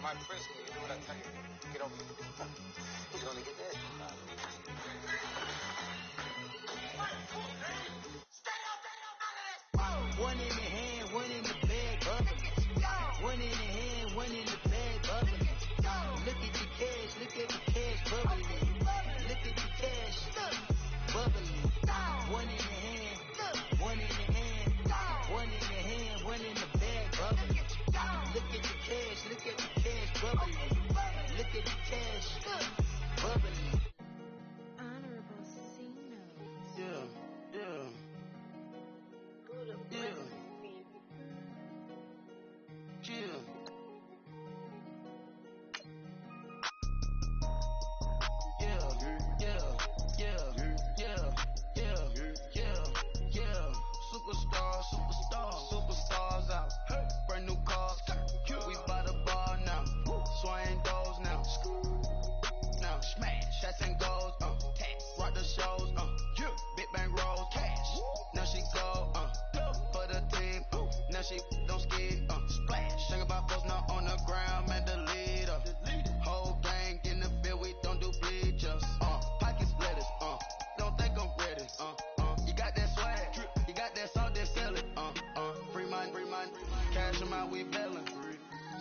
my prison. You do what I tell you. Get over here. You can only get that. One in the hand, one in the bag, bubbling. One in the hand, one in the bag, bubbling. Look at the cash, bubbling. Look at the cash, bubbling. One in the hand, one in the hand, one in the hand, one in the bag, bubbling. Look at the cash, bubbling. Look at the cash, bubbling. Honorable C-Note. Yeah. Superstars out. Brand new cars. We by the bar now. Swaying doors now. Now smash. Shots and goals. Rock the shows. Big bang rolls. Cash. Now she go. For the team. Now she don't ski. Splash. Think about folks not on the ground. Man, the leader. Whole gang in the field. We don't do bleachers. Pockets lettuce. Don't think I'm ready. You got that swag. You got that salt, then sell it. Free mind. Cash them out, we bailin'.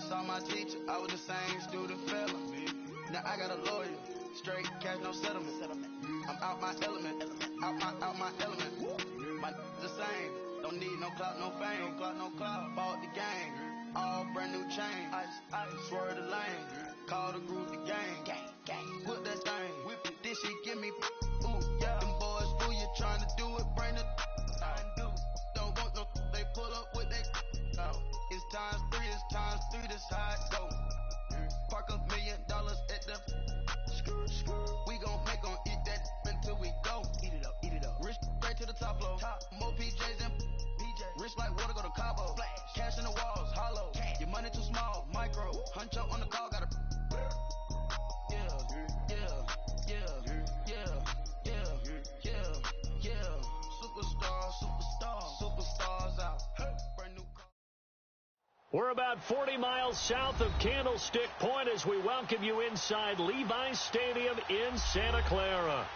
Saw my teacher, I was the same student fella. Now I got a lawyer. Straight cash, no settlement. I'm out my element. Out my element. My the same. Don't need no clout, no fame. Bought the game. All brand new chain. Ice. Swerve the lane. Call the group the gang. Put that thing. Whip it. This shit give me. Ooh, yeah. Them boys fool you trying to do it. Bring it. Don't want no. They pull up with they. It's times three. This how it go. Park $1 million at the. We gon' make 'em eat that until we go. Eat it up. Rich straight to the top floor. More PJs and PJ. Rich like water, go to Cabo. Flash. Cash in the walls, hollow. Cash. Your money too small, micro. Hunch up on the call, gotta. Yeah. Superstars out. Brand new car. We're about 40 miles south of Candlestick Point as we welcome you inside Levi's Stadium in Santa Clara.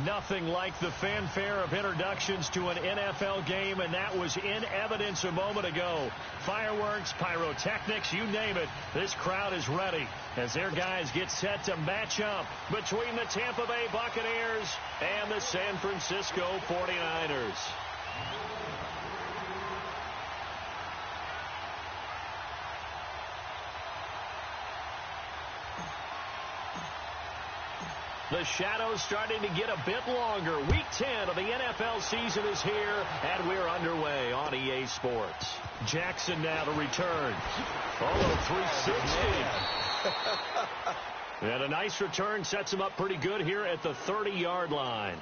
Nothing like the fanfare of introductions to an NFL game, and that was in evidence a moment ago. Fireworks, pyrotechnics, you name it. This crowd is ready as their guys get set to match up between the Tampa Bay Buccaneers and the San Francisco 49ers. The shadow's starting to get a bit longer. Week 10 of the NFL season is here, and we're underway on EA Sports. Jackson now to return. 360. And a nice return sets him up pretty good here at the 30-yard line.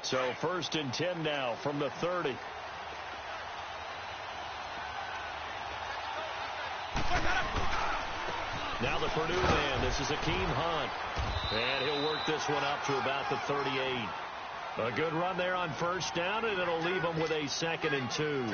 So 1st and 10 now from the 30. Now the Purdue man. This is Akeem Hunt. And he'll work this one up to about the 38. A good run there on 1st down, and it'll leave him with a 2nd and 2.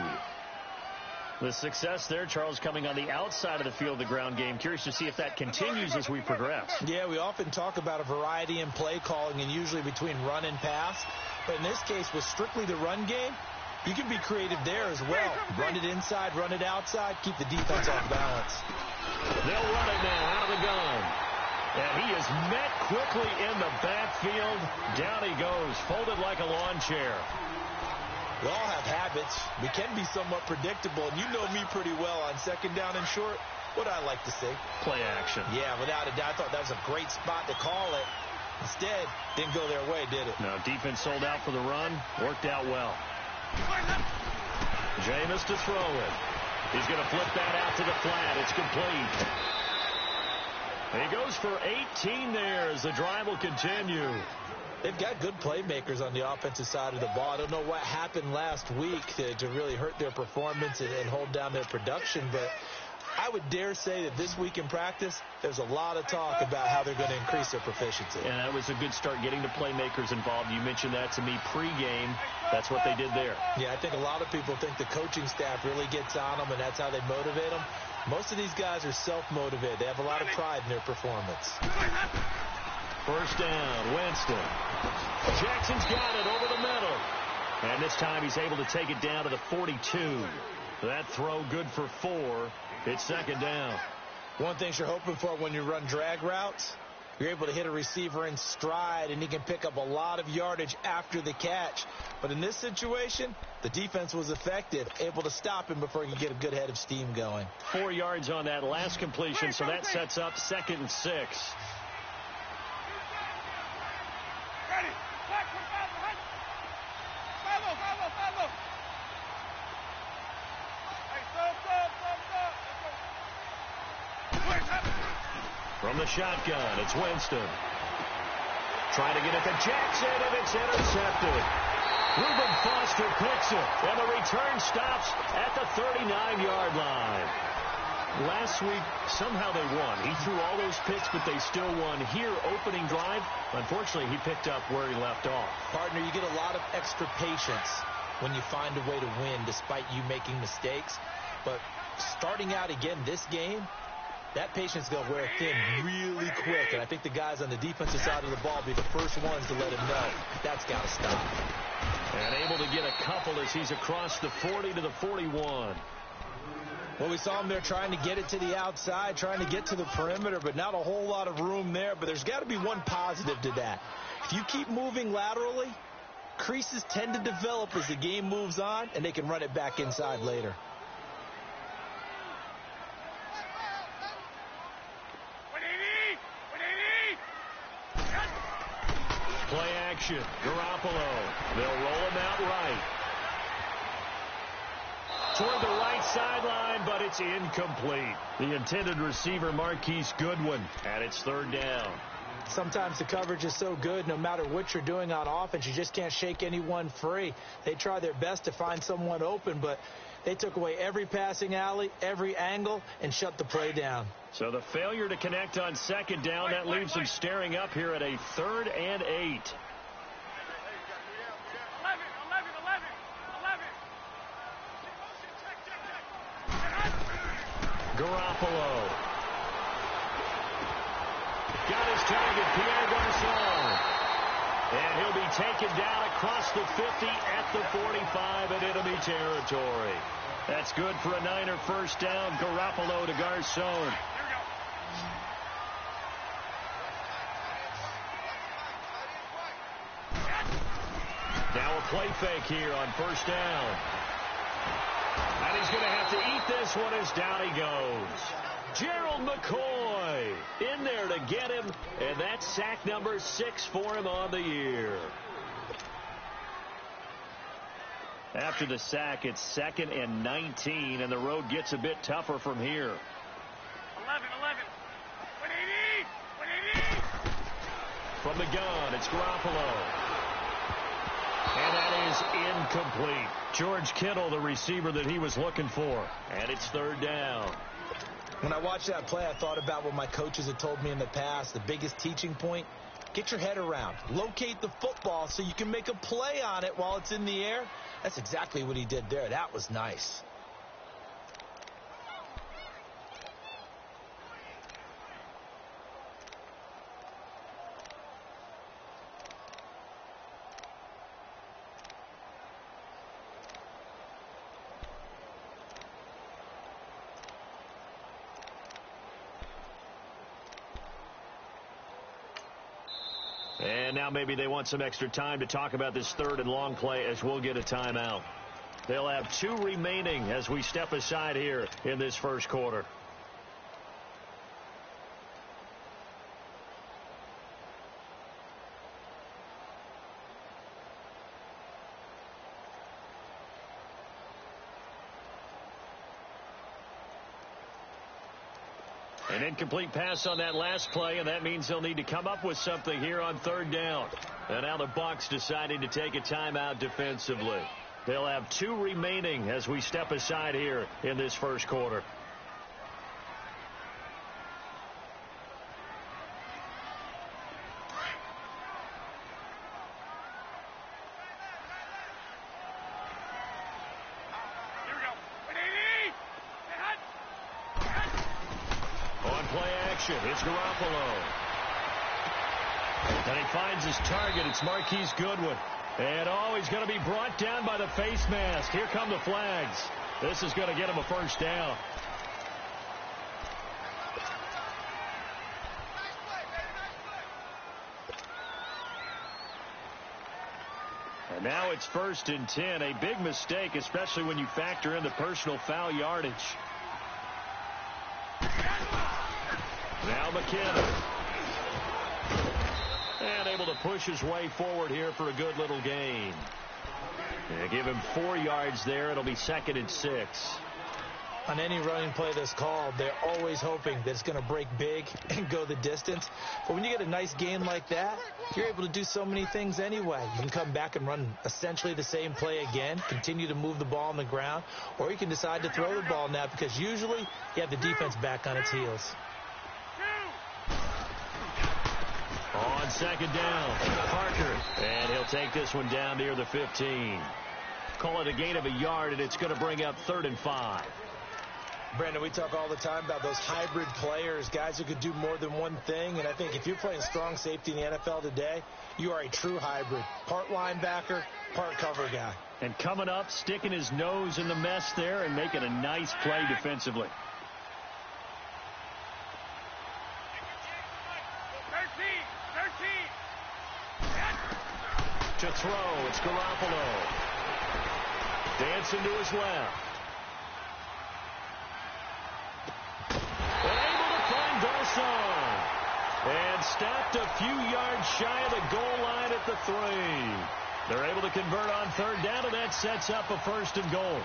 The success there, Charles, coming on the outside of the field of the ground game. Curious to see if that continues as we progress. Yeah, we often talk about a variety in play calling and usually between run and pass. But in this case, with strictly the run game, you can be creative there as well. Run it inside, run it outside, keep the defense off balance. They'll run it now out of the gun. And he is met quickly in the backfield. Down he goes, folded like a lawn chair. We all have habits. We can be somewhat predictable, and you know me pretty well on second down and short. What I like to say? Play action. Yeah, without a doubt. I thought that was a great spot to call it. Instead, didn't go their way, did it? No, defense sold out for the run. Worked out well. Jameis to throw it. He's going to flip that out to the flat. It's complete. He goes for 18 there as the drive will continue. They've got good playmakers on the offensive side of the ball. I don't know what happened last week to really hurt their performance and hold down their production, but I would dare say that this week in practice, there's a lot of talk about how they're going to increase their proficiency. And that was a good start getting the playmakers involved. You mentioned that to me pregame. That's what they did there. Yeah, I think a lot of people think the coaching staff really gets on them, and that's how they motivate them. Most of these guys are self-motivated. They have a lot of pride in their performance. First down, Winston. Jackson's got it over the middle. And this time he's able to take it down to the 42. That throw good for 4. It's second down. One thing you're hoping for when you run drag routes, you're able to hit a receiver in stride, and he can pick up a lot of yardage after the catch. But in this situation, the defense was effective, able to stop him before he could get a good head of steam going. 4 yards on that last completion, so that sets up 2nd and 6. From the shotgun, it's Winston. Trying to get it to Jackson, and it's intercepted. Reuben Foster picks it, and the return stops at the 39-yard line. Last week, somehow they won. He threw all those picks, but they still won. Here, opening drive, unfortunately, he picked up where he left off. Partner, you get a lot of extra patience when you find a way to win despite you making mistakes. But starting out again this game, that patience is going to wear thin really quick. And I think the guys on the defensive side of the ball will be the first ones to let him know that's got to stop. And able to get a couple as he's across the 40 to the 41. Well, we saw him there trying to get it to the outside, trying to get to the perimeter, but not a whole lot of room there. But there's got to be one positive to that. If you keep moving laterally, creases tend to develop as the game moves on, and they can run it back inside later. Play action. Garoppolo. They'll roll him out right. Toward the right sideline, but it's incomplete. The intended receiver, Marquise Goodwin, and it's 3rd down. Sometimes the coverage is so good, no matter what you're doing on offense, you just can't shake anyone free. They try their best to find someone open, but they took away every passing alley, every angle, and shut the play down. So the failure to connect on 2nd down, that leaves them staring up here at a 3rd and 8. Garoppolo. Got his target, Pierre Garçon. And he'll be taken down across the 50 at the 45 in enemy territory. That's good for a Niner first down. Garoppolo to Garçon. Now a play fake here on 1st down. And he's going to have to eat this one as down he goes. Gerald McCoy in there to get him, and that's sack number 6 for him on the year. After the sack, it's 2nd and 19, and the road gets a bit tougher from here. 11. 180. From the gun, it's Garoppolo. And that is incomplete. George Kittle, the receiver that he was looking for. And it's 3rd down. When I watched that play, I thought about what my coaches had told me in the past. The biggest teaching point, get your head around. Locate the football so you can make a play on it while it's in the air. That's exactly what he did there. That was nice. And now maybe they want some extra time to talk about this third and long play as we'll get a timeout. They'll have 2 remaining as we step aside here in this first quarter. An incomplete pass on that last play, and that means they'll need to come up with something here on third down. And now the Bucs deciding to take a timeout defensively. They'll have 2 remaining as we step aside here in this first quarter. It's Garoppolo. And he finds his target. It's Marquise Goodwin. And, he's going to be brought down by the face mask. Here come the flags. This is going to get him a first down. And now it's 1st and 10. A big mistake, especially when you factor in the personal foul yardage. Now McKinnon. And able to push his way forward here for a good little gain. And give him 4 yards there. It'll be 2nd and 6. On any running play that's called, they're always hoping that it's going to break big and go the distance. But when you get a nice gain like that, you're able to do so many things anyway. You can come back and run essentially the same play again, continue to move the ball on the ground, or you can decide to throw the ball now because usually you have the defense back on its heels. On 2nd down, Parker, and he'll take this one down near the 15. Call it a gain of a yard, and it's going to bring up 3rd and 5. Brandon, we talk all the time about those hybrid players, guys who could do more than one thing, and I think if you're playing strong safety in the NFL today, you are a true hybrid. Part linebacker, part cover guy. And coming up, sticking his nose in the mess there and making a nice play defensively. To throw, it's Garoppolo. Dancing to his left. Able to find Dawson. And stopped a few yards shy of the goal line at the 3. They're able to convert on 3rd down, and that sets up a 1st and goal.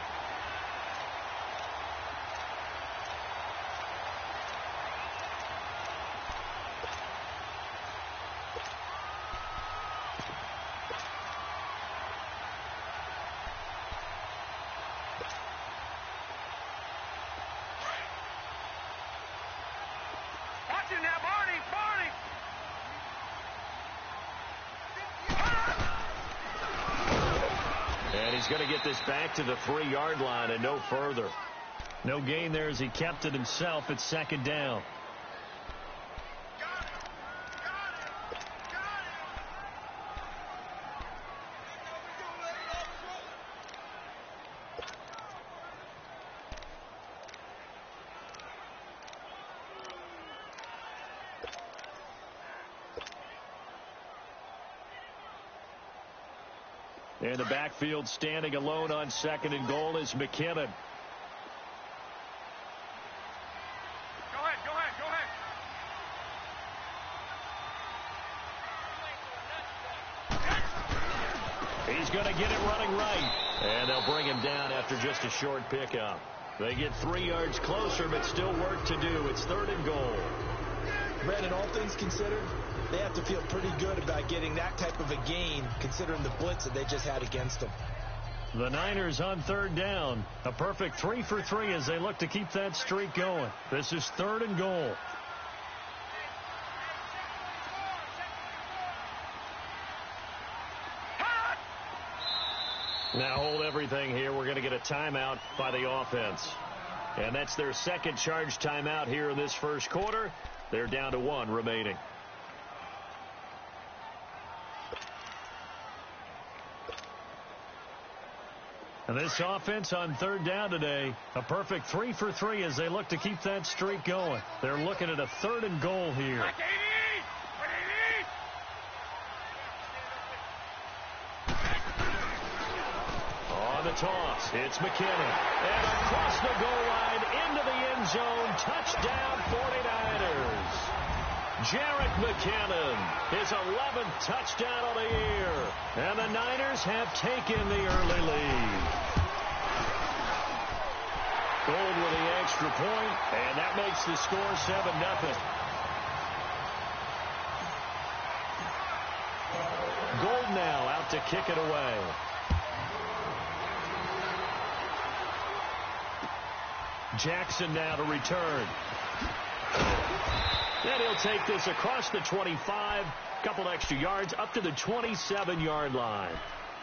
He's going to get this back to the 3-yard line and no further. No gain there as he kept it himself at 2nd down. In the backfield, standing alone on 2nd and goal is McKinnon. Go ahead. He's going to get it running right. And they'll bring him down after just a short pickup. They get 3 yards closer, but still work to do. It's 3rd and goal. Brandon, all things considered, they have to feel pretty good about getting that type of a gain, considering the blitz that they just had against them. The Niners on 3rd down. A perfect 3 for 3 as they look to keep that streak going. This is 3rd and goal. Now hold everything here. We're going to get a timeout by the offense. And that's their 2nd charge timeout here in this first quarter. They're down to 1 remaining. And this offense on 3rd down today, a perfect 3 for 3 as they look to keep that streak going. They're looking at a 3rd and goal here. on the toss. It's McKinnon. And across the goal line into the end zone. Touchdown 49ers. Jarek McKinnon, his 11th touchdown of the year. And the Niners have taken the early lead. Gold with the extra point, and that makes the score 7-0. Gold now out to kick it away. Jackson now to return. And he'll take this across the 25, couple extra yards up to the 27-yard line.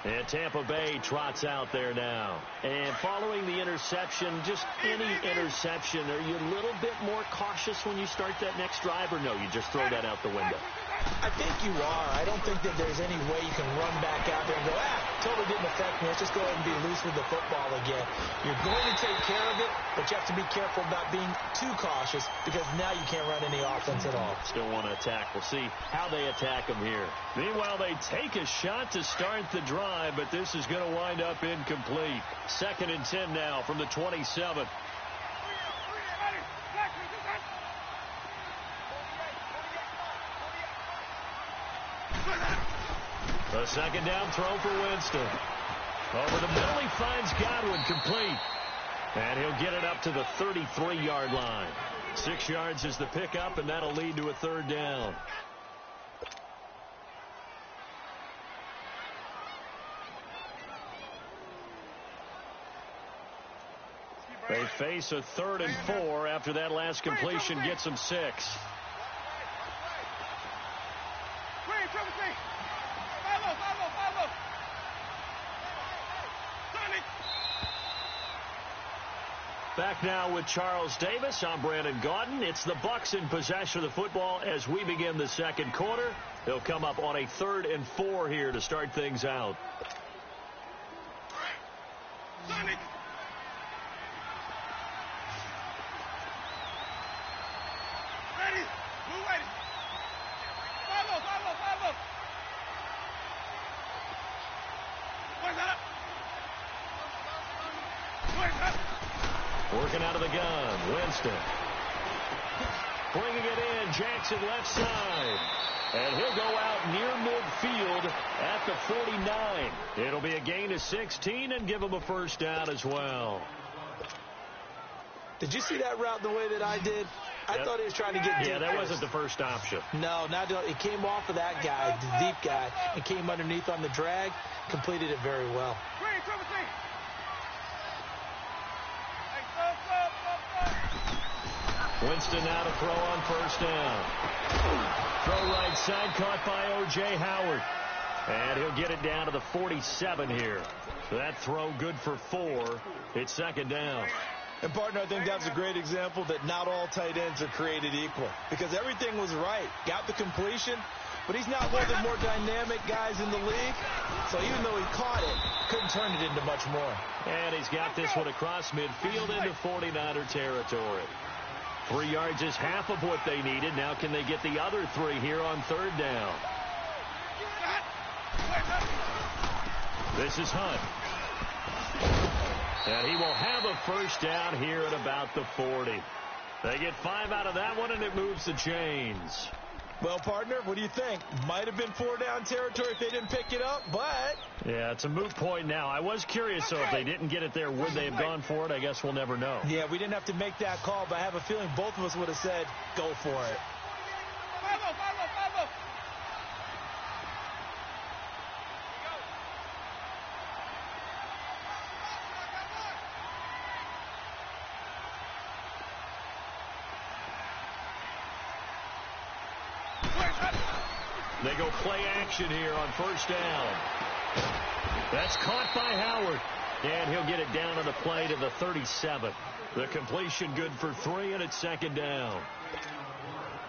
And Tampa Bay trots out there now. And following the interception, just any interception, are you a little bit more cautious when you start that next drive, or no, you just throw that out the window? I think you are. I don't think that there's any way you can run back out there and go, totally didn't affect me. Let's just go ahead and be loose with the football again. You're going to take care of it, but you have to be careful about being too cautious because now you can't run any offense at all. Still want to attack. We'll see how they attack them here. Meanwhile, they take a shot to start the drive, but this is going to wind up incomplete. 2nd and 10 now from the 27. The 2nd down throw for Winston. Over the middle, he finds Godwin complete. And he'll get it up to the 33-yard line. 6 yards is the pickup, and that'll lead to a 3rd down. They face a 3rd and 4 after that last completion gets them 6. Back now with Charles Davis. I'm Brandon Gaudin. It's the Bucs in possession of the football as we begin the 2nd quarter. They'll come up on a 3rd and 4 here to start things out. Working out of the gun, Winston. Bringing it in, Jackson left side. And he'll go out near midfield at the 49. It'll be a gain of 16 and give him a 1st down as well. Did you see that route the way that I did? I thought he was trying to get deep. Yeah, that wasn't the first option. No, it came off of that guy, the deep guy, and came underneath on the drag, completed it very well. Winston now to throw on 1st down. Throw right side, caught by O.J. Howard. And he'll get it down to the 47 here. So that throw good for 4. It's 2nd down. And, partner, I think that's a great example that not all tight ends are created equal. Because everything was right. Got the completion, but he's not one of the more dynamic guys in the league. So even though he caught it, couldn't turn it into much more. And he's got this one across midfield into 49er territory. 3 yards is half of what they needed. Now can they get the other 3 here on 3rd down? This is Hunt. And he will have a 1st down here at about the 40. They get 5 out of that one, and it moves the chains. Well, partner, what do you think? Might have been 4-down territory if they didn't pick it up, but... Yeah, it's a moot point now. I was curious, so if they didn't get it there, would they have gone for it? I guess we'll never know. Yeah, we didn't have to make that call, but I have a feeling both of us would have said, go for it. They go play action here on 1st down. That's caught by Howard. And he'll get it down on the play to the 37. The completion good for 3, and it's 2nd down.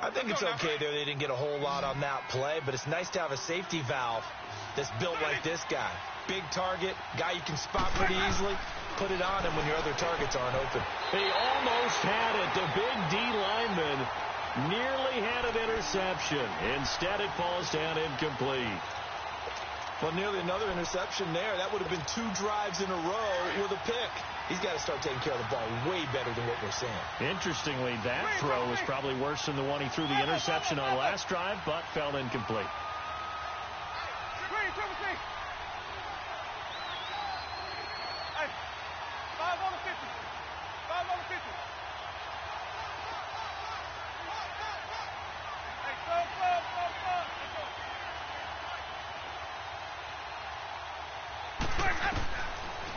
I think it's okay there. They didn't get a whole lot on that play, but it's nice to have a safety valve that's built like this guy. Big target, guy you can spot pretty easily. Put it on him when your other targets aren't open. He almost had it. The big D lineman nearly had an interception. Instead, it falls down incomplete. Well, nearly another interception there. That would have been 2 drives in a row with a pick. He's got to start taking care of the ball way better than what we're seeing. Interestingly, that throw was probably worse than the one he threw the interception on last drive, but fell incomplete.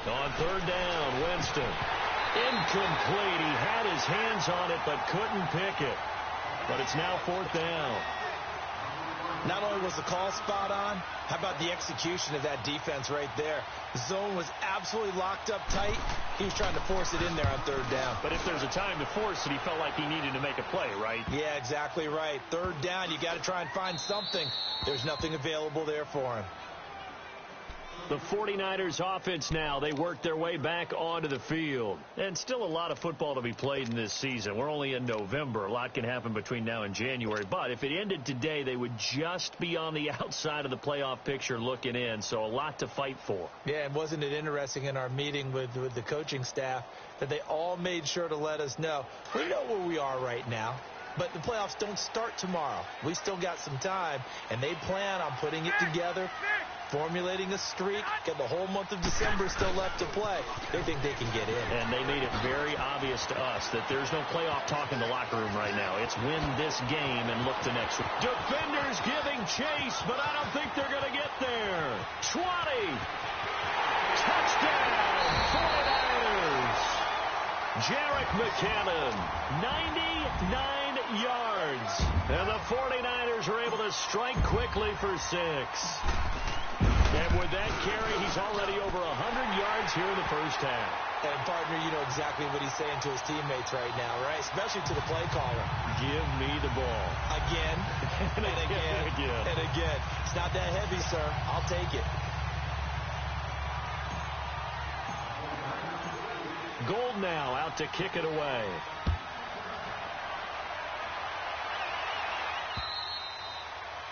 On third down, Winston. Incomplete. He had his hands on it, but couldn't pick it. But it's now 4th down. Not only was the call spot on, how about the execution of that defense right there? The zone was absolutely locked up tight. He was trying to force it in there on 3rd down. But if there's a time to force it, he felt like he needed to make a play, right? Yeah, exactly right. 3rd down, you got to try and find something. There's nothing available there for him. The 49ers offense now, they work their way back onto the field. And still a lot of football to be played in this season. We're only in November. A lot can happen between now and January. But if it ended today, they would just be on the outside of the playoff picture looking in. So a lot to fight for. Yeah, and wasn't it interesting in our meeting with the coaching staff that they all made sure to let us know, we know where we are right now. But the playoffs don't start tomorrow. We still got some time, and they plan on putting it together, formulating a streak, got the whole month of December still left to play. They think they can get in. And they made it very obvious to us that there's no playoff talk in the locker room right now. It's win this game and look to next week. Defenders giving chase, but I don't think they're going to get there. 20. Touchdown, 49ers. Jerick McKinnon, 99 yards. And the 49ers are able to strike quickly for 6. And with that carry, he's already over 100 yards here in the first half. And, partner, you know exactly what he's saying to his teammates right now, right? Especially to the play caller. Give me the ball. Again, and again, and again. It's not that heavy, sir. I'll take it. Gold now out to kick it away.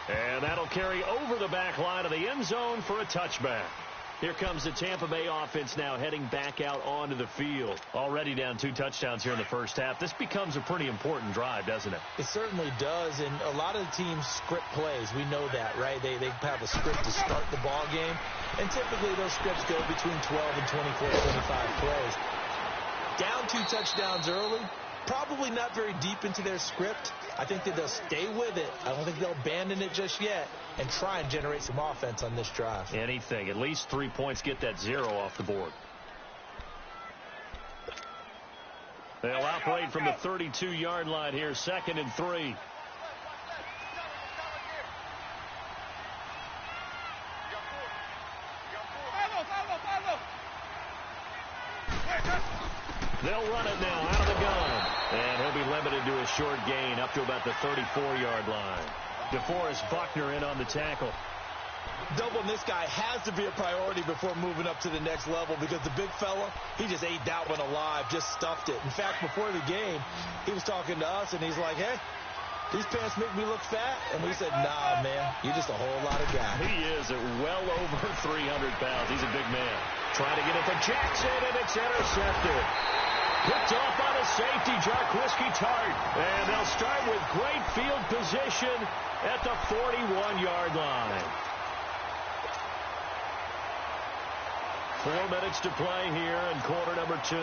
And that'll carry over the back line of the end zone for a touchback. Here comes the Tampa Bay offense now heading back out onto the field. Already down 2 touchdowns here in the first half. This becomes a pretty important drive, doesn't it? It certainly does, and a lot of the teams script plays. We know that, right? They have a script to start the ball game, and typically those scripts go between 12 and 24, 25 plays. Down 2 touchdowns early, probably not very deep into their script. I think that they'll stay with it. I don't think they'll abandon it just yet and try and generate some offense on this drive. Anything. At least 3 points, get that 0 off the board. They'll operate from the 32-yard line here, 2nd and 3. They'll run it now out of the gun. And he'll be limited to a short gain up to about the 34-yard line. DeForest Buckner in on the tackle. Doubling this guy has to be a priority before moving up to the next level because the big fella, he just ate that one alive, just stuffed it. In fact, before the game, he was talking to us, and he's like, hey, these pants make me look fat. And we said, nah, man, you're just a whole lot of guy. He is at well over 300 pounds. He's a big man. Trying to get it to Jackson, and it's intercepted. Picked off by the safety, Jarquiski Tart. And they'll start with great field position at the 41-yard line. 4 minutes to play here in quarter number 2.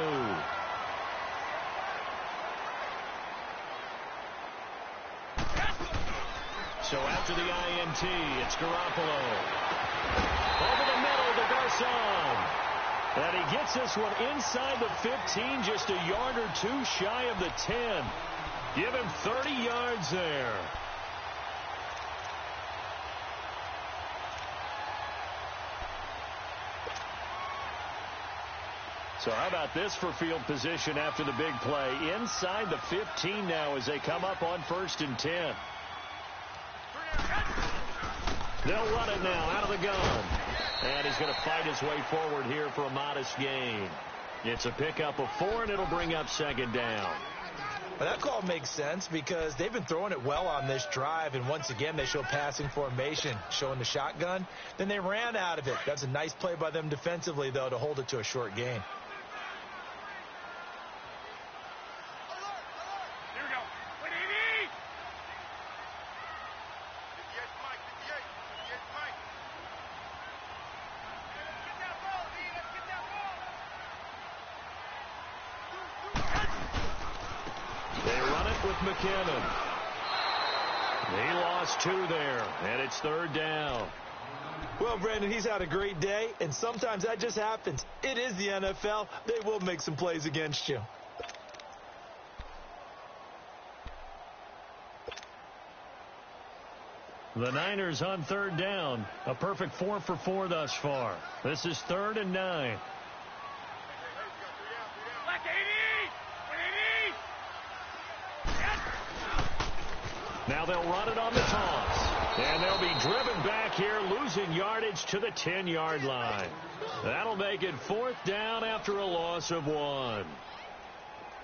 So after the INT, it's Garoppolo. Over the middle to Garcon. And he gets this one inside the 15, just a yard or 2 shy of the 10. Give him 30 yards there. So how about this for field position after the big play? Inside the 15 now as they come up on 1st and 10. They'll run it now out of the gun. And he's going to fight his way forward here for a modest gain. It's a pickup of 4, and it'll bring up 2nd down. Well, that call makes sense because they've been throwing it well on this drive, and once again they show passing formation, showing the shotgun. Then they ran out of it. That's a nice play by them defensively, though, to hold it to a short gain. McKinnon. He lost 2 there, and it's 3rd down. Well, Brandon, he's had a great day, and sometimes that just happens. It is the NFL. They will make some plays against you. The Niners on 3rd down. A perfect 4 for 4 thus far. This is 3rd and 9. Now they'll run it on the toss. And they'll be driven back here, losing yardage to the 10-yard line. That'll make it 4th down after a loss of 1.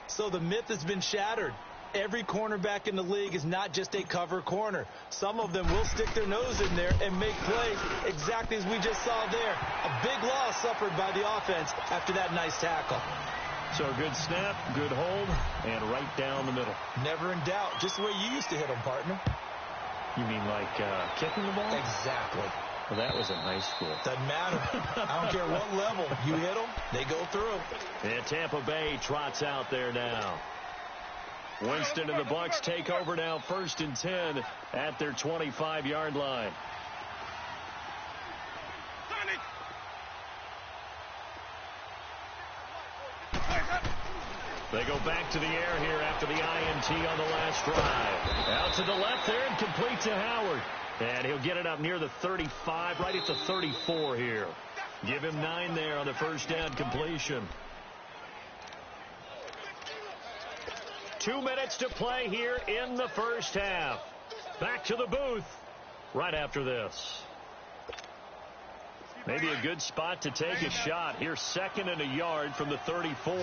So the myth has been shattered. Every cornerback in the league is not just a cover corner. Some of them will stick their nose in there and make plays exactly as we just saw there. A big loss suffered by the offense after that nice tackle. So good snap, good hold, and right down the middle. Never in doubt. Just the way you used to hit them, partner. You mean like kicking the ball? Exactly. Well, that was in high school. Doesn't matter. I don't care what level. You hit them, they go through. And Tampa Bay trots out there now. Winston and the Bucs take over now, 1st and 10 at their 25-yard line. They go back to the air here after the INT on the last drive. Out to the left there and complete to Howard. And he'll get it up near the 35, right at the 34 here. Give him 9 there on the first down completion. 2 minutes to play here in the first half. Back to the booth right after this. Maybe a good spot to take a shot. Here's 2nd and a yard from the 34.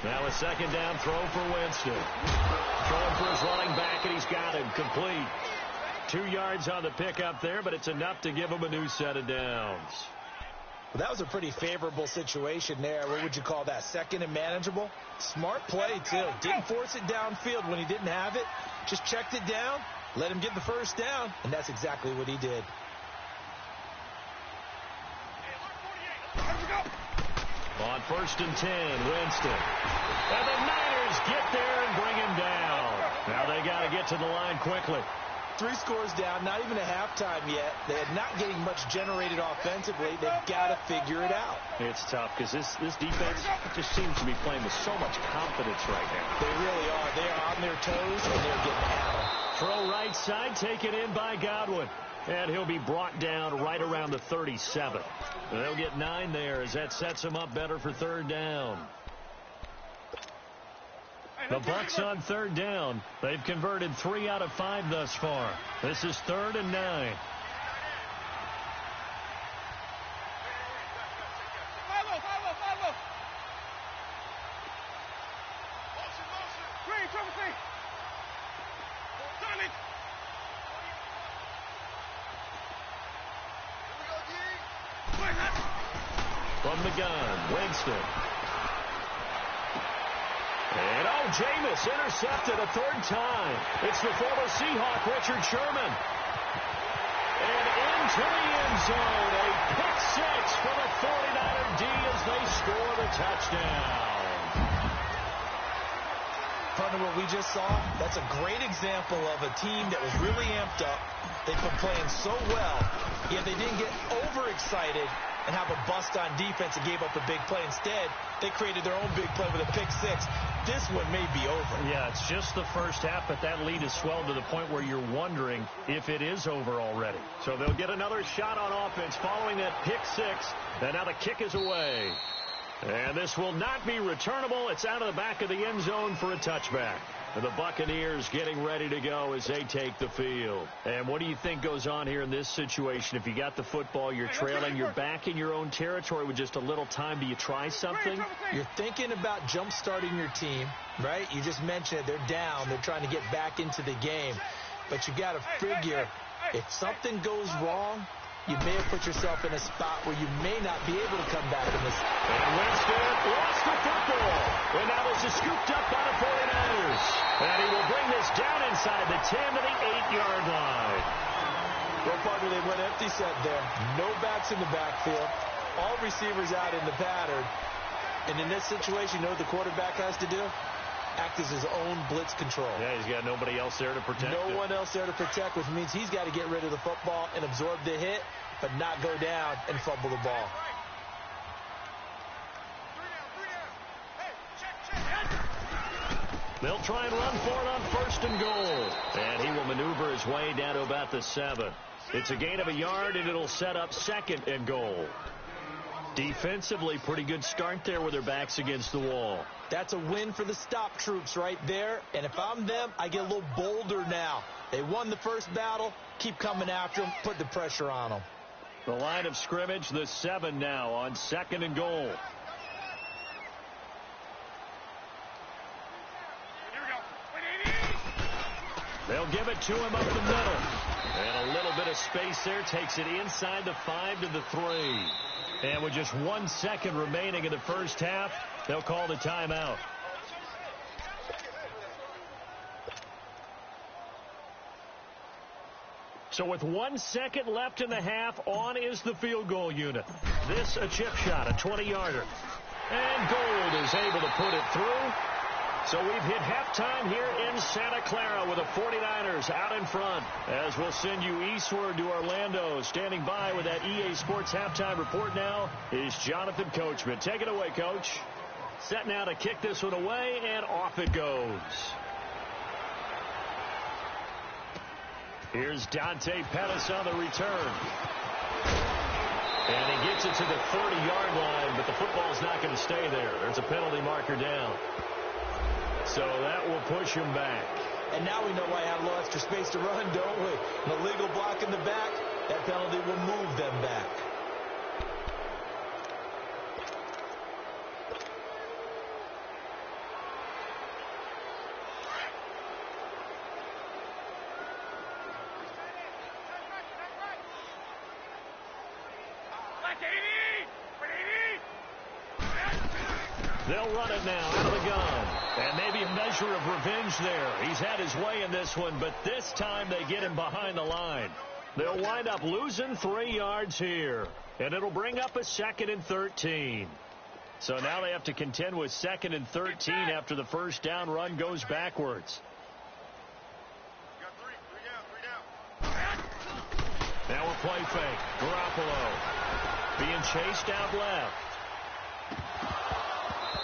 Now a 2nd down throw for Winston. Throwing for his running back, and he's got him complete. 2 yards on the pickup there, but it's enough to give him a new set of downs. Well, that was a pretty favorable situation there. What would you call that? 2nd and manageable? Smart play, too. Didn't force it downfield when he didn't have it. Just checked it down, let him get the first down, and that's exactly what he did. On 1st and 10, Winston. And the Niners get there and bring him down. Now they got to get to the line quickly. 3 scores down, not even a halftime yet. They're not getting much generated offensively. They've got to figure it out. It's tough because this defense just seems to be playing with so much confidence right now. They really are. They are on their toes, and they're getting hammered. Throw right side, taken in by Godwin. And he'll be brought down right around the 37. They'll get 9 there as that sets them up better for 3rd down. The Bucs on 3rd down. They've converted 3 out of 5 thus far. This is 3rd and 9. From the gun, Winston. And Jameis intercepted a 3rd time. It's the former Seahawk, Richard Sherman. And into the end zone, a pick 6 for the 49er D as they score the touchdown. Partner, what we just saw, that's a great example of a team that was really amped up. They've been playing so well, yet they didn't get overexcited and have a bust on defense and gave up a big play. Instead, they created their own big play with a pick 6. This one may be over. Yeah, it's just the first half, but that lead has swelled to the point where you're wondering if it is over already. So they'll get another shot on offense following that pick 6, and now the kick is away. And this will not be returnable. It's out of the back of the end zone for a touchback. The Buccaneers getting ready to go as they take the field. And what do you think goes on here in this situation? If you got the football, you're trailing, you're back in your own territory with just a little time. Do you try something? You're thinking about jump-starting your team, right? You just mentioned it. They're down. They're trying to get back into the game. But you got to figure if something goes wrong, you may have put yourself in a spot where you may not be able to come back in this. And Winston lost the football. And now this is scooped up by the 49ers. And he will bring this down inside the 10 to the 8-yard line. Well, partner, they went empty set there. No backs in the backfield. All receivers out in the pattern. And in this situation, you know what the quarterback has to do? Act as his own blitz control. Yeah, he's got nobody else there to protect him. No one else there to protect, which means he's got to get rid of the football and absorb the hit, but not go down and fumble the ball. They'll try and run for it on 1st and goal. And he will maneuver his way down to about the 7. It's a gain of a yard, and it'll set up 2nd and goal. Defensively, pretty good start there with their backs against the wall. That's a win for the stop troops right there. And if I'm them, I get a little bolder now. They won the first battle. Keep coming after them. Put the pressure on them. The line of scrimmage, the 7 now on 2nd and goal. They'll give it to him up the middle. And a little bit of space there takes it inside the 5 to the 3. And with just 1 second remaining in the first half, they'll call the timeout. So with 1 second left in the half, on is the field goal unit. This a chip shot, a 20-yarder. And Gold is able to put it through. So we've hit halftime here in Santa Clara with the 49ers out in front. As we'll send you eastward to Orlando. Standing by with that EA Sports halftime report now is Jonathan Coachman. Take it away, Coach. Set now to kick this one away, and off it goes. Here's Dante Pettis on the return. And he gets it to the 30-yard line, but the football's not going to stay there. There's a penalty marker down. So that will push him back. And now we know why I have a little extra space to run, don't we? An illegal block in the back, that penalty will move them back. They'll run it now out of the gun. And maybe a measure of revenge there. He's had his way in this one, but this time they get him behind the line. They'll wind up losing 3 yards here. And it'll bring up a 2nd and 13. So now they have to contend with 2nd and 13 after the first down run goes backwards. Now a play fake. Garoppolo being chased out left.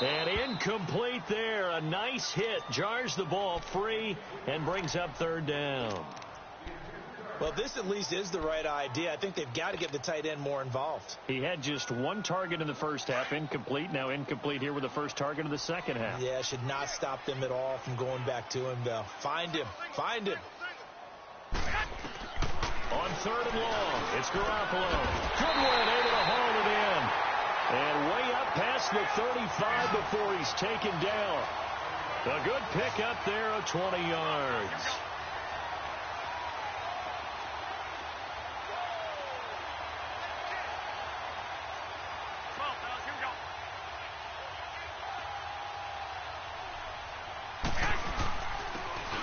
And incomplete there. A nice hit. Jars the ball free and brings up 3rd down. Well, this at least is the right idea. I think they've got to get the tight end more involved. He had just 1 target in the first half. Incomplete. Now incomplete here with the first target of the second half. Yeah, should not stop them at all from going back to him, though. Find him. Find him. On 3rd and long, it's Garoppolo. Goodwin able to haul it in. And way up past the 35 before he's taken down. A good pickup there of 20 yards.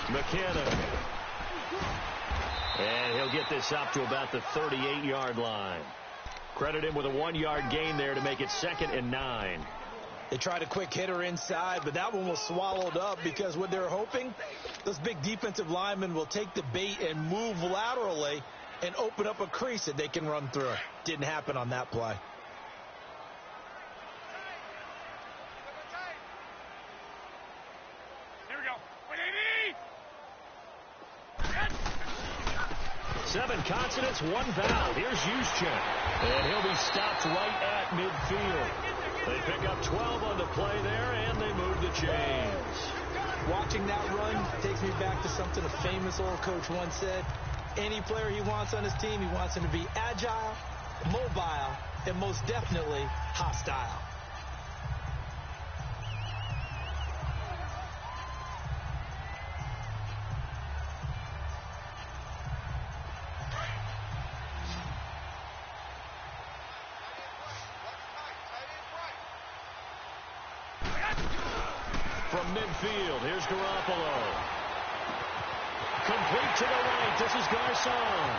McKinnon. And he'll get this up to about the 38-yard line. Credit him with a 1-yard gain there to make it 2nd and 9. They tried a quick hitter inside, but that one was swallowed up because what they're hoping, those big defensive linemen will take the bait and move laterally and open up a crease that they can run through. Didn't happen on that play. Here we go. 7 consonants, 1 vowel. Here's Juszczyk. And he'll be stopped right at midfield. They pick up 12 on the play there, and they move the chains. Watching that run takes me back to something a famous old coach once said. Any player he wants on his team, he wants him to be agile, mobile, and most definitely hostile. From midfield, here's Garoppolo. Complete to the right. This is Garcon.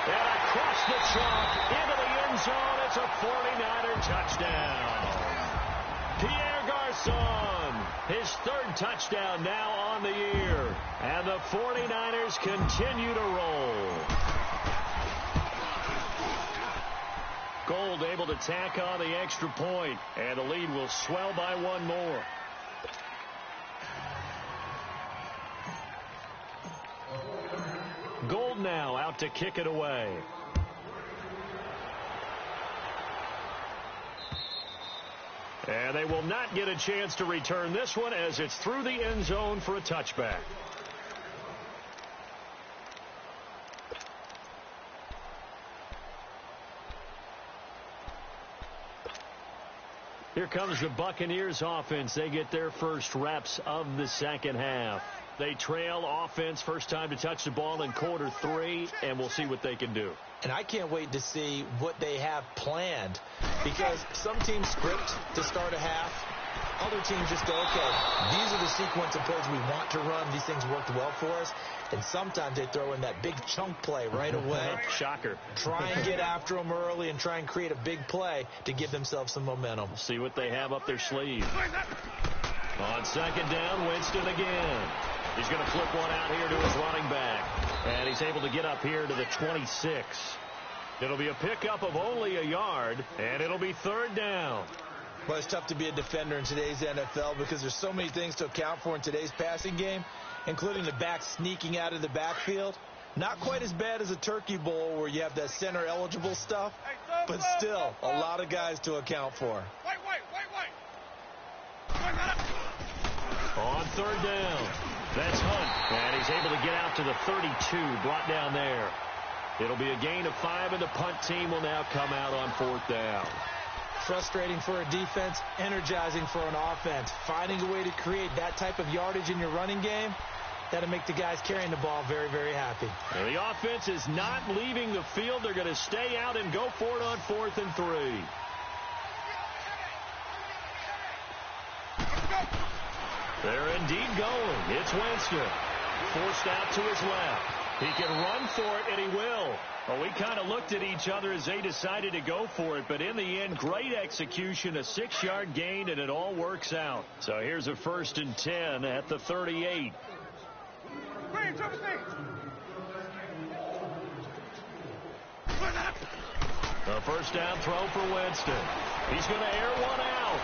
And across the chalk into the end zone. It's a 49er touchdown. Pierre Garcon, his third touchdown now on the year. And the 49ers continue to roll. Gold able to tack on the extra point, and the lead will swell by one more. Gold now out to kick it away. And they will not get a chance to return this one as it's through the end zone for a touchback. Here comes the Buccaneers offense. They get their first reps of the second half. They trail offense, first time to touch the ball in quarter 3, and we'll see what they can do. And I can't wait to see what they have planned, because some teams script to start a half. Other teams just go, okay, these are the sequence of plays we want to run. These things worked well for us. And sometimes they throw in that big chunk play right away. Shocker. Try and get after them early and try and create a big play to give themselves some momentum. See what they have up their sleeve. On second down, Winston again. He's going to flip one out here to his running back. And he's able to get up here to the 26. It'll be a pickup of only a yard, and it'll be third down. Well, it's tough to be a defender in today's NFL because there's so many things to account for in today's passing game, including the back sneaking out of the backfield. Not quite as bad as a turkey bowl where you have that center-eligible stuff, but still a lot of guys to account for. On third down, that's Hunt, and he's able to get out to the 32, brought down there. It'll be a gain of 5, and the punt team will now come out on fourth down. Frustrating for a defense, energizing for an offense. Finding a way to create that type of yardage in your running game, that'll make the guys carrying the ball very, very happy. And the offense is not leaving the field. They're going to stay out and go for it on 4th and 3. They're indeed going. It's Winston. Forced out to his left. He can run for it, and he will. Well, we kind of looked at each other as they decided to go for it, but in the end, great execution, a 6-yard gain, and it all works out. So here's a 1st and 10 at the 38. A first down throw for Winston. He's going to air one out.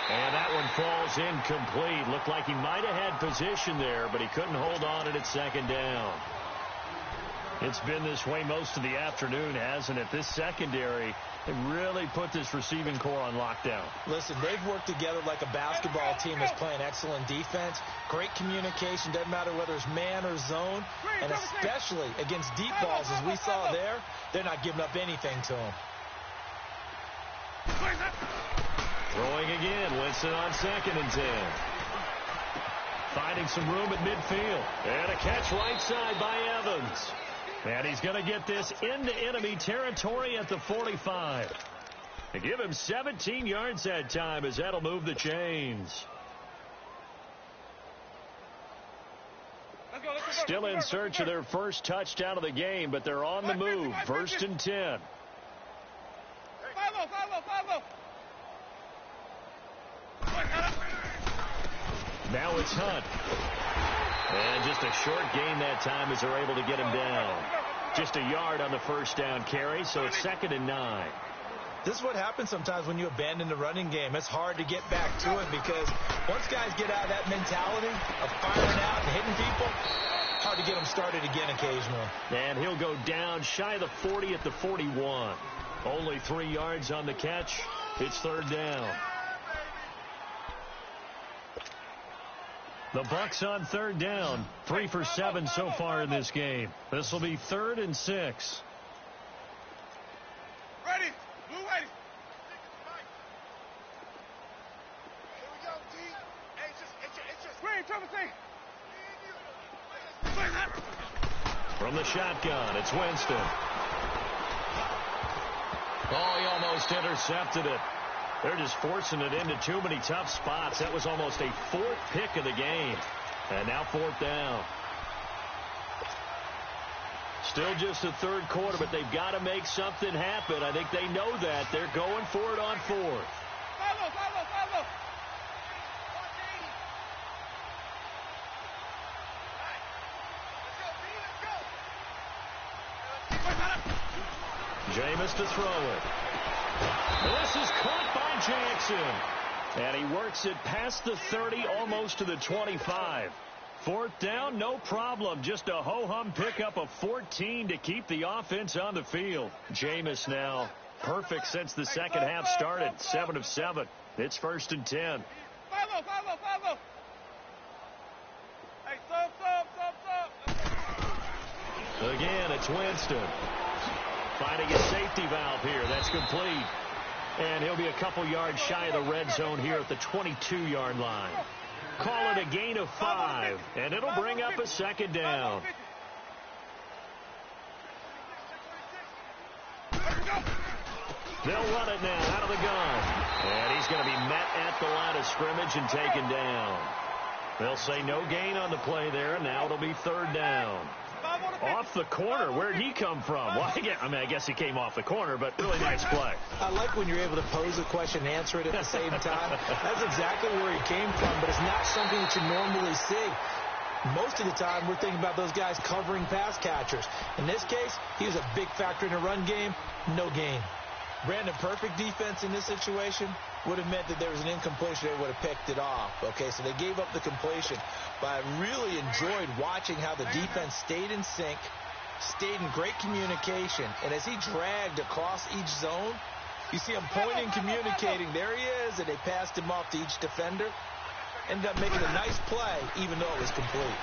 And that one falls incomplete. Looked like he might have had position there, but he couldn't hold on it at second down. It's been this way most of the afternoon, hasn't it? This secondary, they really put this receiving core on lockdown. Listen, they've worked together like a basketball team that's playing excellent defense. Great communication, doesn't matter whether it's man or zone. And especially against deep balls, as we saw there, they're not giving up anything to them. Throwing again, Winston on 2nd and 10. Finding some room at midfield. And a catch right side by Evans. And he's going to get this into enemy territory at the 45. They give him 17 yards that time as that'll move the chains. Still in search of their first touchdown of the game, but they're on the move. 1st and 10. Now it's Hunt. And just a short gain that time as they're able to get him down. Just a yard on the first down carry, so it's 2nd and 9. This is what happens sometimes when you abandon the running game. It's hard to get back to it because once guys get out of that mentality of firing out and hitting people, hard to get them started again occasionally. And he'll go down shy of the 40 at the 41. Only 3 yards on the catch. It's 3rd down. The Bucks on third down. 3 for 7 so far in this game. This will be 3rd and 6. Ready. Blue ready. Here we go, D. Hey, it's just green, Trevor thing. From the shotgun, it's Winston. Oh, he almost intercepted it. They're just forcing it into too many tough spots. That was almost a 4th pick of the game. And now 4th down. Still just the 3rd quarter, but they've got to make something happen. I think they know that. They're going for it on 4th. Follow. Jameis to throw it. This is caught by Jackson. And he works it past the 30, almost to the 25. 4th down, no problem. Just a ho-hum pickup of 14 to keep the offense on the field. Jameis now perfect since the second half started. 7 of 7. It's 1st and 10. Follow. Hey, stop. Again, it's Winston. Finding a safety valve here. That's complete. And he'll be a couple yards shy of the red zone here at the 22-yard line. Call it a gain of 5, and it'll bring up a 2nd down. They'll run it now out of the gun. And he's going to be met at the line of scrimmage and taken down. They'll say no gain on the play there. Now it'll be 3rd down. Off the corner. Where'd he come from? Well, I guess he came off the corner, but really nice play. I like when you're able to pose a question and answer it at the same time. That's exactly where he came from, but it's not something that you normally see. Most of the time, we're thinking about those guys covering pass catchers. In this case, he was a big factor in the run game. No gain. Brandon, perfect defense in this situation would have meant that there was an incompletion. They would have picked it off. Okay, so they gave up the completion. But I really enjoyed watching how the defense stayed in sync, stayed in great communication. And as he dragged across each zone, you see him pointing, communicating. There he is, and they passed him off to each defender. Ended up making a nice play, even though it was complete.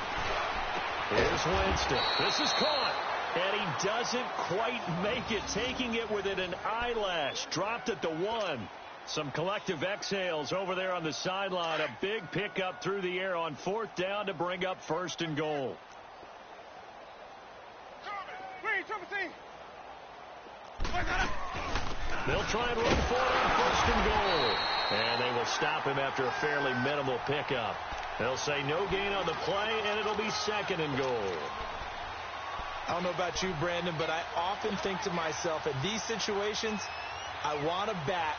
Here's Winston. This is caught. And he doesn't quite make it, taking it within an eyelash. Dropped at the 1. Some collective exhales over there on the sideline. A big pickup through the air on 4th down to bring up 1st and goal. They'll try and run for it on 1st and goal. And they will stop him after a fairly minimal pickup. They'll say no gain on the play, and it'll be 2nd and goal. I don't know about you, Brandon, but I often think to myself, in these situations, I want a back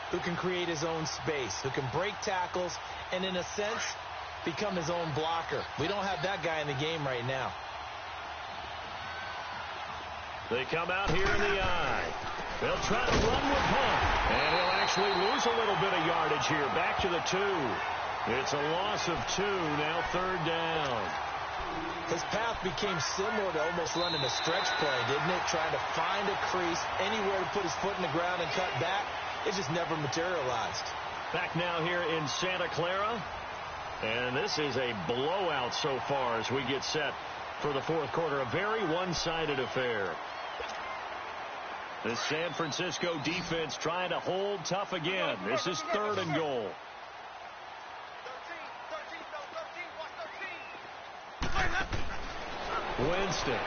who can create his own space, who can break tackles, and in a sense, become his own blocker. We don't have that guy in the game right now. They come out here in the eye. They'll try to run with Hunt, and he'll actually lose a little bit of yardage here. Back to the 2. It's a loss of 2, now 3rd down. His path became similar to almost running a stretch play, didn't it? Trying to find a crease, anywhere to put his foot in the ground and cut back. It just never materialized. Back now here in Santa Clara. And this is a blowout so far as we get set for the 4th quarter. A very one-sided affair. The San Francisco defense trying to hold tough again. This is 3rd and goal. Winston.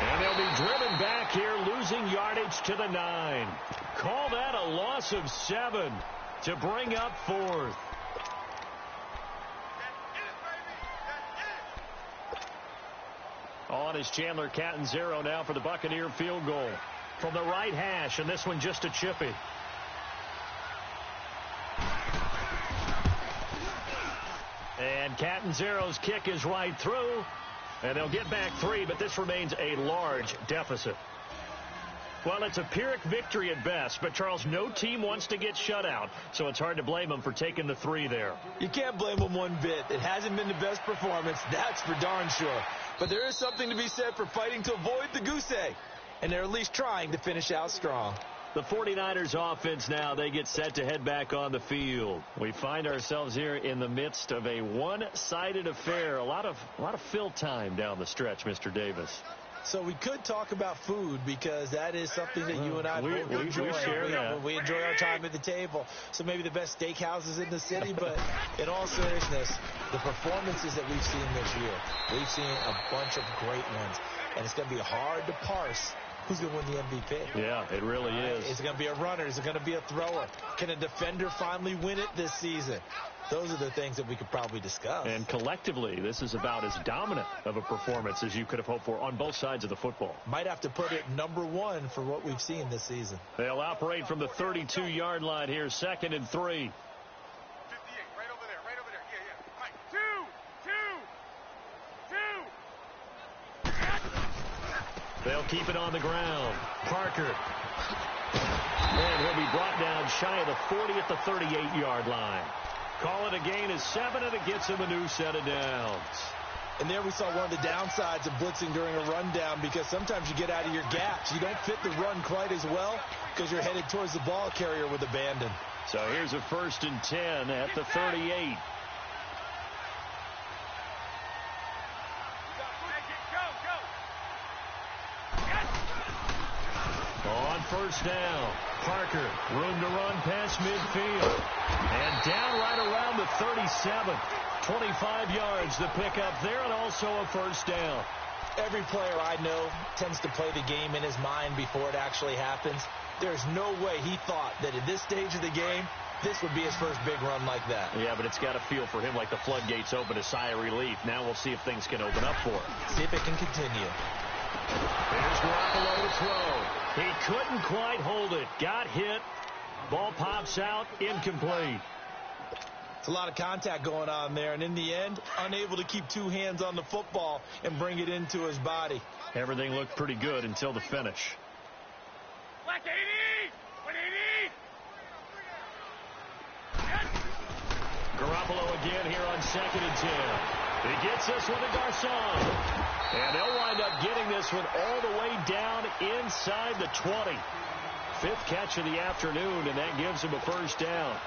And they'll be driven back here, losing yardage to the 9. Call that a loss of 7 to bring up 4th. On is Chandler Catanzaro now for the Buccaneer field goal. From the right hash, and this one just a chippy. And Catanzaro's kick is right through. And they'll get back 3, but this remains a large deficit. Well, it's a Pyrrhic victory at best, but, Charles, no team wants to get shut out, so it's hard to blame them for taking the 3 there. You can't blame them one bit. It hasn't been the best performance, that's for darn sure. But there is something to be said for fighting to avoid the goose egg, and they're at least trying to finish out strong. The 49ers offense now, they get set to head back on the field. We find ourselves here in the midst of a one-sided affair. A lot of fill time down the stretch, Mr. Davis. So we could talk about food because that is something that you and I both enjoy. We share that. We enjoy our time at the table. So maybe the best steakhouses in the city, but in all seriousness, the performances that we've seen this year, we've seen a bunch of great ones. And it's going to be hard to parse who's going to win the MVP. Yeah, it really is. Is it going to be a runner? Is it going to be a thrower? Can a defender finally win it this season? Those are the things that we could probably discuss. And collectively, this is about as dominant of a performance as you could have hoped for on both sides of the football. Might have to put it number one for what we've seen this season. They'll operate from the 32-yard line here, 2nd and 3. 58, right over there, yeah. Right, two. They'll keep it on the ground. Parker. And he'll be brought down shy of the 40 at the 38-yard line. Call it a gain of 7, and it gets him a new set of downs. And there we saw one of the downsides of blitzing during a rundown because sometimes you get out of your gaps. You don't fit the run quite as well because you're headed towards the ball carrier with abandon. So here's a 1st and 10 at the 38. On 1st down, Parker, room to run past midfield. And down right around the 37. 25 yards to pick up there, and also a 1st down. Every player I know tends to play the game in his mind before it actually happens. There's no way he thought that at this stage of the game, this would be his first big run like that. Yeah, but it's got to feel for him like the floodgates open, a sigh of relief. Now we'll see if things can open up for him. See if it can continue. Here's Garoppolo to throw. He couldn't quite hold it. Got hit. Ball pops out. Incomplete. It's a lot of contact going on there, and in the end, unable to keep two hands on the football and bring it into his body. Everything looked pretty good until the finish. Black 80! 180! Garoppolo again here on 2nd and 10. He gets this one to Garcon. And they'll wind up getting this one all the way down inside the 20. 5th catch of the afternoon, and that gives him a 1st down.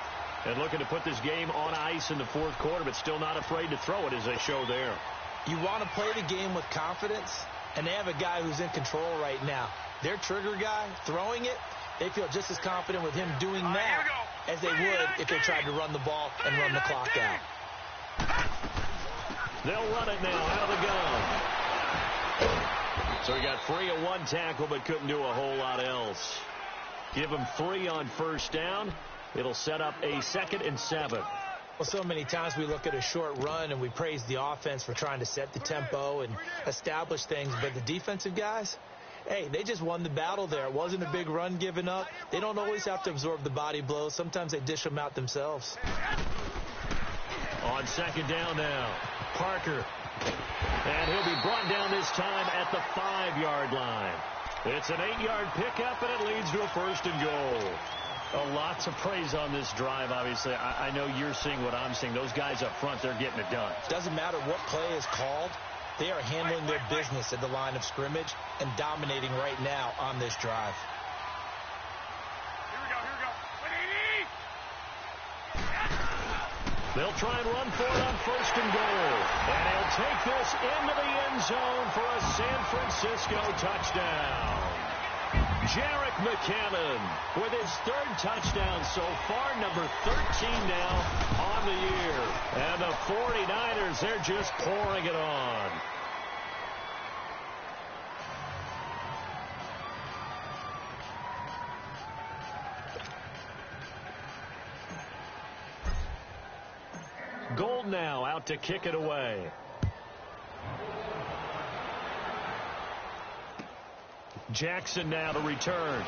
And looking to put this game on ice in the 4th quarter, but still not afraid to throw it as they show there. You want to play the game with confidence, and they have a guy who's in control right now. Their trigger guy, throwing it, they feel just as confident with him doing that as they would if they tried to run the ball and run the clock out. They'll run it now out of the gun. So he got free of one tackle, but couldn't do a whole lot else. Give him 3 on 1st down. It'll set up a 2nd and 7. Well, so many times we look at a short run and we praise the offense for trying to set the tempo and establish things, but the defensive guys, hey, they just won the battle there. It wasn't a big run given up. They don't always have to absorb the body blows. Sometimes they dish them out themselves. On 2nd down now, Parker. And he'll be brought down this time at the 5-yard line. It's an 8-yard pickup, and it leads to a 1st and goal. Lots of praise on this drive, obviously. I know you're seeing what I'm seeing. Those guys up front, they're getting it done. Doesn't matter what play is called. They are handling their business at the line of scrimmage and dominating right now on this drive. Here we go. 180! They'll try and run for it on 1st and goal. And he'll take this into the end zone for a San Francisco touchdown. Jerick McKinnon with his 3rd touchdown so far, number 13 now on the year. And the 49ers, they're just pouring it on. Gold now out to kick it away. Jackson now to return.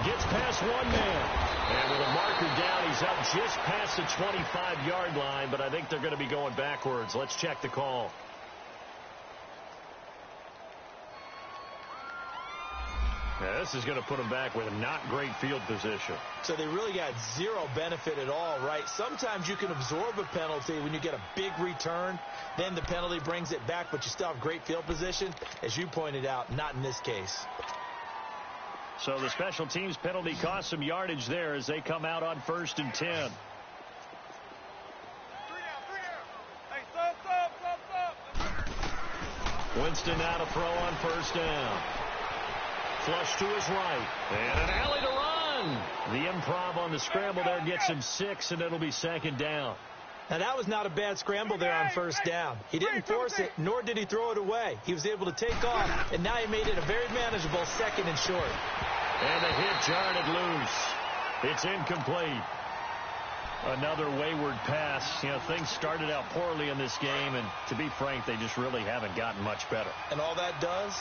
Gets past one man. And with a marker down, he's up just past the 25-yard line, but I think they're going to be going backwards. Let's check the call. Yeah, this is going to put them back with a not great field position. So they really got zero benefit at all, right? Sometimes you can absorb a penalty when you get a big return. Then the penalty brings it back, but you still have great field position. As you pointed out, not in this case. So the special teams penalty cost some yardage there as they come out on 1st and 10. 3 down. Hey, stop. Winston now to throw on 1st down. Flush to his right. And an alley to run. The improv on the scramble there gets him 6, and it'll be 2nd down. Now, that was not a bad scramble there on 1st down. He didn't force it, nor did he throw it away. He was able to take off, and now he made it a very manageable 2nd and short. And the hit jarred loose. It's incomplete. Another wayward pass. You know, things started out poorly in this game, and to be frank, they just really haven't gotten much better. And all that does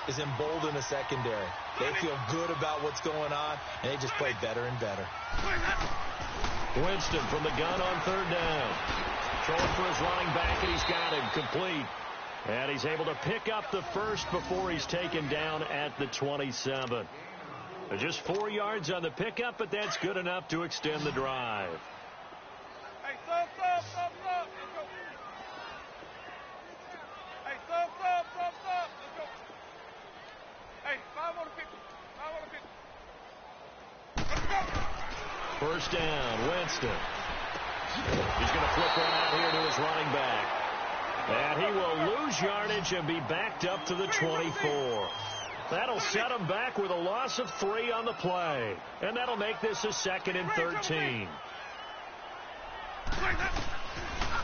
is embolden the secondary. They feel good about what's going on, and they just play better and better. Winston from the gun on 3rd down. Throwing for his running back, and he's got him complete. And he's able to pick up the first before he's taken down at the 27. Just 4 yards on the pickup, but that's good enough to extend the drive. Hey, stop. Let's go. Hey, stop. Let's go. Hey, 5 on the 50. 5 on the 50. Let's go. 1st down, Winston. He's going to flip one out here to his running back. And he will lose yardage and be backed up to the 24. That'll set him back with a loss of 3 on the play. And that'll make this a 2nd and 13.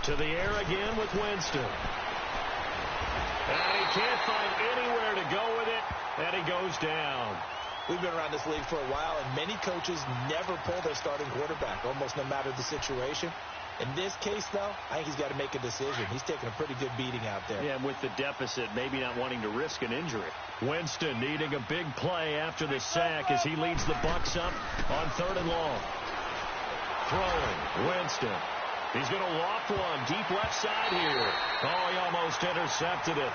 To the air again with Winston. And he can't find anywhere to go with it, and he goes down. We've been around this league for a while, and many coaches never pull their starting quarterback, almost no matter the situation. In this case, though, I think he's got to make a decision. He's taking a pretty good beating out there. Yeah, and with the deficit, maybe not wanting to risk an injury. Winston needing a big play after the sack as he leads the Bucs up on 3rd and long. Throwing, Winston. He's going to loft one deep left side here. Oh, he almost intercepted it.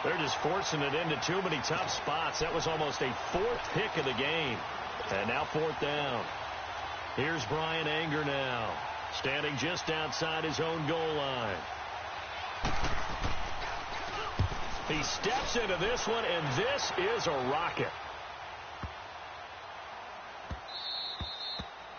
They're just forcing it into too many tough spots. That was almost a 4th pick of the game. And now 4th down. Here's Brian Anger now, standing just outside his own goal line. He steps into this one, and this is a rocket.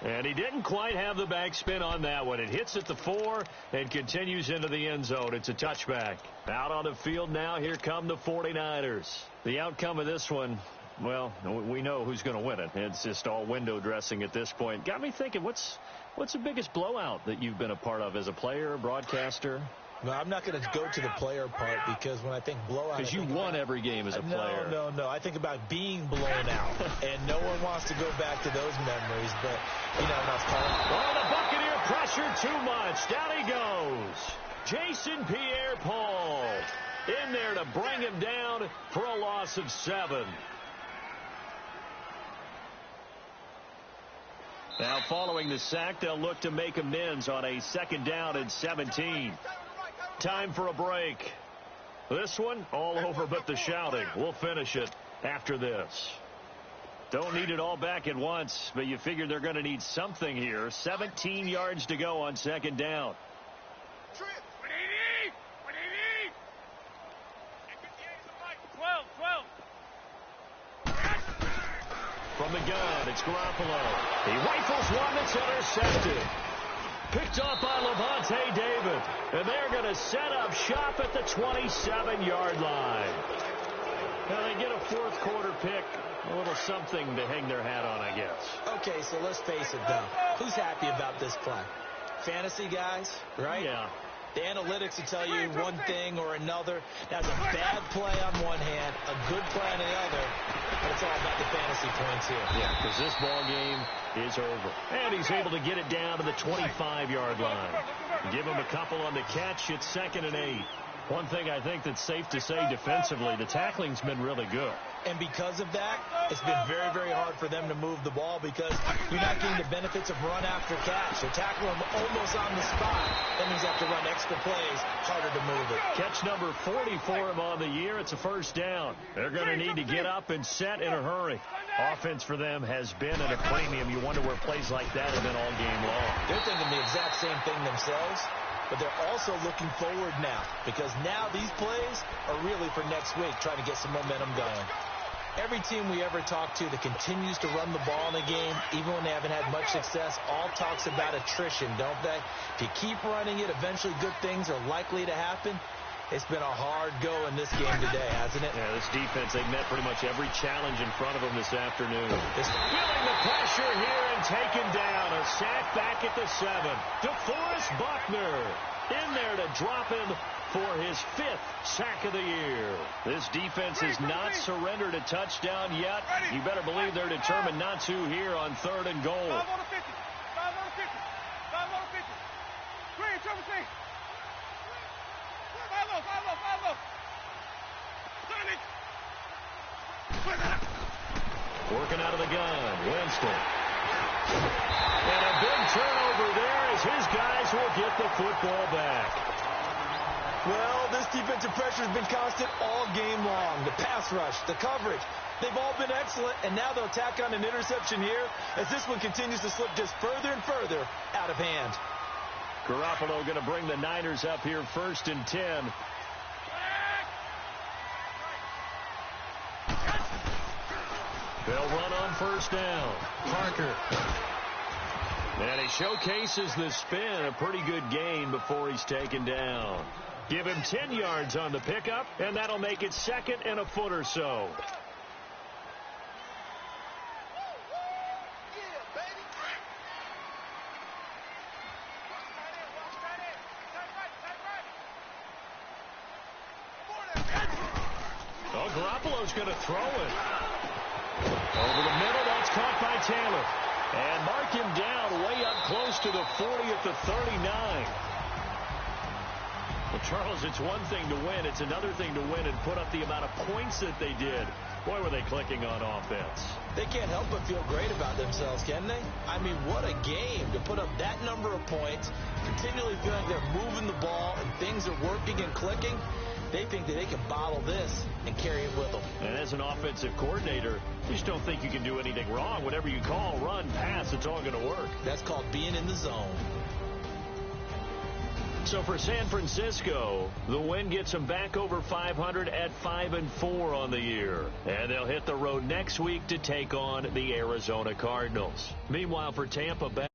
And he didn't quite have the backspin on that one. It hits at the 4 and continues into the end zone. It's a touchback. Out on the field now, here come the 49ers. The outcome of this one, well, we know who's going to win it. It's just all window dressing at this point. Got me thinking, what's the biggest blowout that you've been a part of as a player, broadcaster? No, I'm not going to go to the player part because when I think blowout... Because you won every game as a player. No. I think about being blown out, and no one wants to go back to those memories, but, you know, that's part of it. Oh, the Buccaneer pressure too much. Down he goes. Jason Pierre-Paul in there to bring him down for a loss of 7. Now, following the sack, they'll look to make amends on a 2nd down and 17. Time for a break. This one, all over but the shouting. We'll finish it after this. Don't need it all back at once, but you figure they're going to need something here. 17 yards to go on 2nd down. What do you need? 12. From the gun, it's Garoppolo. He rifles one that's intercepted. Picked off by Levante David. And they're going to set up shop at the 27-yard line. Now they get a 4th quarter pick. A little something to hang their hat on, I guess. Okay, so let's face it, though. Who's happy about this play? Fantasy guys, right? Yeah. The analytics will tell you one thing or another. That's a bad play on one hand, a good play on the other, but it's all about the fantasy points here. Yeah, because this ball game is over. And he's able to get it down to the 25-yard line. Give him a couple on the catch. It's 2nd and 8. One thing I think that's safe to say defensively, the tackling's been really good. And because of that, it's been very, very hard for them to move the ball because you're not getting the benefits of run after catch. They're tackling them almost on the spot. That means you have to run extra plays, harder to move it. Catch number 40 for him on the year. It's a 1st down. They're going to need to get up and set in a hurry. Offense for them has been at a premium. You wonder where plays like that have been all game long. They're thinking the exact same thing themselves, but they're also looking forward now because now these plays are really for next week, trying to get some momentum going. Every team we ever talk to that continues to run the ball in a game, even when they haven't had much success, all talks about attrition, don't they? If you keep running it, eventually good things are likely to happen. It's been a hard go in this game today, hasn't it? Yeah, this defense, they've met pretty much every challenge in front of them this afternoon. Feeling the pressure here and taken down. A sack back at the 7. DeForest Buckner in there to drop him for his 5th sack of the year. This defense has not surrendered a touchdown yet. You better believe they're determined not to here on 3rd and goal. 5 on the 50. 5 on the 50. 5 on the 50. Green, triple T. 5 low, 5 low, 5 low. Working out of the gun, Winston. And a big turnover there as his guys will get the football back. Well, this defensive pressure has been constant all game long. The pass rush, the coverage, they've all been excellent, and now they'll tack on an interception here as this one continues to slip just further and further out of hand. Garoppolo going to bring the Niners up here 1st and 10. They'll run on 1st down. Parker. And he showcases the spin. A pretty good gain before he's taken down. Give him 10 yards on the pickup, and that'll make it 2nd and a foot or so. Oh, Garoppolo's going to throw it. Over the middle, that's caught by Taylor. And mark him down way up close to the 40 at the 39. Well, Charles, it's one thing to win. It's another thing to win and put up the amount of points that they did. Boy, were they clicking on offense. They can't help but feel great about themselves, can they? I mean, what a game to put up that number of points, continually feeling like they're moving the ball and things are working and clicking. They think that they can bottle this and carry it with them. And as an offensive coordinator, you just don't think you can do anything wrong. Whatever you call, run, pass, it's all going to work. That's called being in the zone. So for San Francisco, the win gets them back over 500 at 5-4 on the year. And they'll hit the road next week to take on the Arizona Cardinals. Meanwhile, for Tampa Bay,